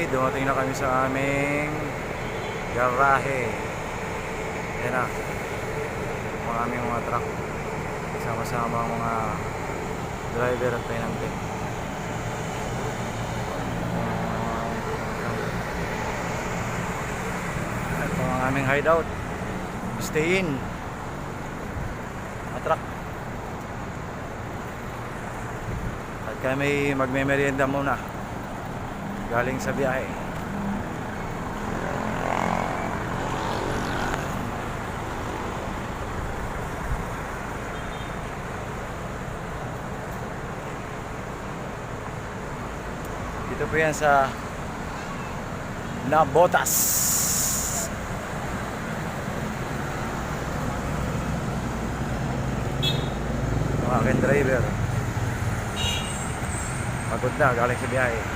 dumating na kami sa aming garahe. Yan na, mga aming mga truck, sama-sama ang mga driver at pinante. Ito ang aming hideout, stay in mga truck. At kami magme-merienda muna galing sa biyahe. Dito po yan sa Nabotas. Ang aking driver pagod na galing sa biyahe.